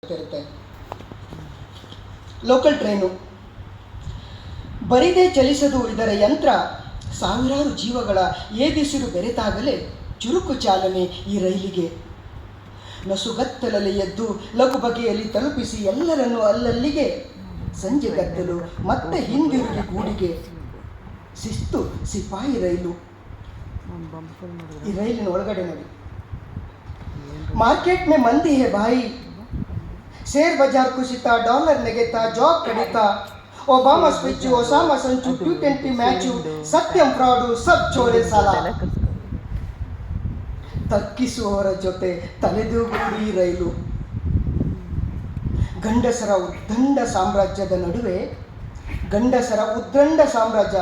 ಇರುತ್ತೆ. Local train ಬರಿದೇ ಚಲಿಸದು ಇದರ ಯಂತ್ರ. ಸಾವಿರಾರು ಜೀವಗಳ ಏದಿಸಿರು ಬೆರೆತಾಗಲೇ ಚುರುಕು ಚಾಲನೆ ಈ ರೈಲಿಗೆ. ನಸುಗತ್ತಲಲ್ಲಿ ಎದ್ದು ಲಘು ಬಗೆಯಲ್ಲಿ ತಲುಪಿಸಿ ಎಲ್ಲರನ್ನು ಅಲ್ಲಲ್ಲಿಗೆ. ಸಂಜೆ ಗದ್ದಲು ಮತ್ತೆ ಹಿಂದಿರುಗಿ ಗೂಡಿಗೆ. ಶಿಸ್ತು ಸಿಪಾಯಿ ರೈಲು. ಈ ರೈಲಿನ ಒಳಗಡೆ ನೋಡಿ, ಮಾರ್ಕೆಟ್ ಮೇ ಮಂದಿ ಹೇ ಭಾಯಿ, ಶೇರ್ ಬಜಾರ್ ಕುಸಿತ, ಡಾಲರ್ ನೆಗೆತ, ಜಾಬ್ ಕಡಿತ, ಒಬಾಮಾ ಸ್ಪೀಚು, ಒಸಾಮಾ ಸಂಚು, T20 ಮ್ಯಾಚು, ಸತ್ಯಂ ಫ್ರಾಡು, ಸಬ್ ಚೋರೆ ಸಾಲ. ತರ್ಕಿಸುವವರ ಜೊತೆ ತಲೆದೂಗುವುದು ಈ ರೈಲು. ಗಂಡಸರ ಉದ್ದಂಡ ಸಾಮ್ರಾಜ್ಯದ ನಡುವೆ, ಗಂಡಸರ ಉದ್ದಂಡ ಸಾಮ್ರಾಜ್ಯ,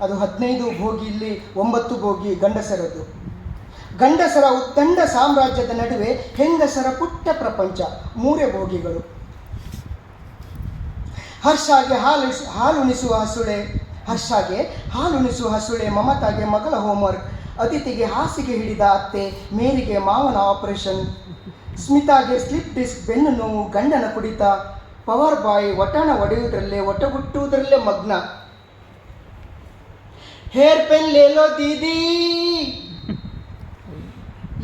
ಅದು 15 ಬೋಗಿ, ಇಲ್ಲಿ 9 ಬೋಗಿ ಗಂಡಸರದ್ದು. ಗಂಡಸರ ಉದ್ದಂಡ ಸಾಮ್ರಾಜ್ಯದ ನಡುವೆ ಹೆಂಗಸರ ಪುಟ್ಟ ಪ್ರಪಂಚ, 3 ಬೋಗಿಗಳು. ಹರ್ಷಾಗೆ ಹಾಲುಣಿಸುವ ಹಸುಳೆ, ಹರ್ಷಾಗೆ ಹಾಲುಣಿಸುವ ಹಸುಳೆ, ಮಮತಾಗೆ ಮಗಳ ಹೋಮ್ವರ್ಕ್, ಅತಿಥಿಗೆ ಹಾಸಿಗೆ ಹಿಡಿದ ಅತ್ತೆ, ಮೇರಿಗೆ ಮಾವನ ಆಪರೇಷನ್, ಸ್ಮಿತಾಗೆ ಸ್ಲಿಪ್ ಡಿಸ್ಕ್ ಬೆನ್ನು ನೋವು, ಗಂಡನ ಕುಡಿತ, ಪವರ್ ಬಾಯ್ ಒಟಣ ಒಡೆಯುವುದರಲ್ಲೇ ಒಟ್ಟಗುಟ್ಟುವುದರಲ್ಲೇ ಮಗ್ನ. ಹೇರ್ ಪೆನ್ ಲೇಲೋ ದೀದಿ,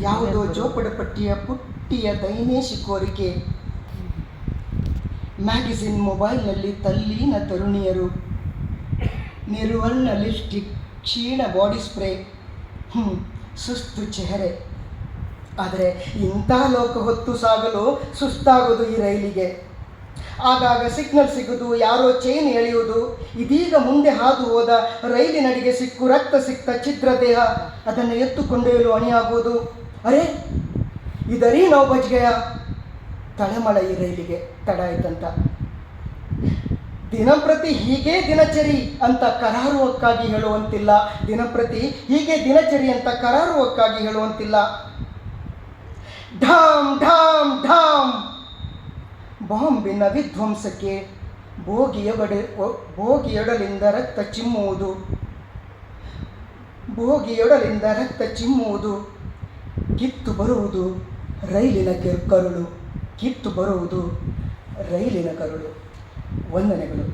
ಯಾವುದೋ ಜೋಪಡಪಟ್ಟಿಯ ಪುಟ್ಟಿಯ ದೈನೇಶಿ ಕೋರಿಕೆ. ಮ್ಯಾಗಝಿನ್ ಮೊಬೈಲ್ನಲ್ಲಿ ತಲ್ಲೀನ ತರುಣಿಯರು, ನಿರ್ವರ್ಣ ಲಿಪ್ಸ್ಟಿಕ್, ಕ್ಷೀಣ ಬಾಡಿ ಸ್ಪ್ರೇ, ಸುಸ್ತು ಚೆಹರೆ. ಆದರೆ ಇಂಥ ಲೋಕ ಹೊತ್ತು ಸಾಗಲು ಸುಸ್ತಾಗೋದು ಈ ರೈಲಿಗೆ. ಆಗಾಗ ಸಿಗ್ನಲ್ ಸಿಗುವುದು, ಯಾರೋ ಚೈನ್ ಎಳೆಯುವುದು. ಇದೀಗ ಮುಂದೆ ಹಾದು ಹೋದ ರೈಲಿನಡಿಗೆ ಸಿಕ್ಕು ರಕ್ತ ಸಿಕ್ತ ಛಿದ್ರ ದೇಹ, ಅದನ್ನು ಎತ್ತುಕೊಂಡೊಯ್ಯಲು ಅಣಿಯಾಗುವುದು. ಅರೆ ಇದರೀ ನಾವು ಬಜ್ಗೆಯ. ತಳಮಳ ಈ ರೈಲಿಗೆ ತಡ ಆಯ್ತಂತ. ದಿನಂಪ್ರತಿ ಹೀಗೆ ದಿನಚರಿ ಅಂತ ಕರಾರುವಕ್ಕಾಗಿ ಹೇಳುವಂತಿಲ್ಲ. ದಿನಂಪ್ರತಿ ಹೀಗೆ ದಿನಚರಿ ಅಂತ ಕರಾರುವಕ್ಕಾಗಿ ಹೇಳುವಂತಿಲ್ಲ. ಢಾಮ್ ಢಾಮ್ ಢಾಮ್ ಬಾಂಬಿನ ವಿಧ್ವಂಸಕ್ಕೆ ಬೋಗಿಯೊಡಲಿಂದ ರಕ್ತ ಚಿಮ್ಮುವುದು, ಬೋಗಿಯೊಡಲಿಂದ ರಕ್ತ ಚಿಮ್ಮುವುದು. ಕಿತ್ತು ಬರುವುದು ರೈಲಿನ ಕರುಳು, ಕಿತ್ತು ಬರುವುದು ರೈಲಿನ ಕರುಳು. ವಂದನೆಗಳು.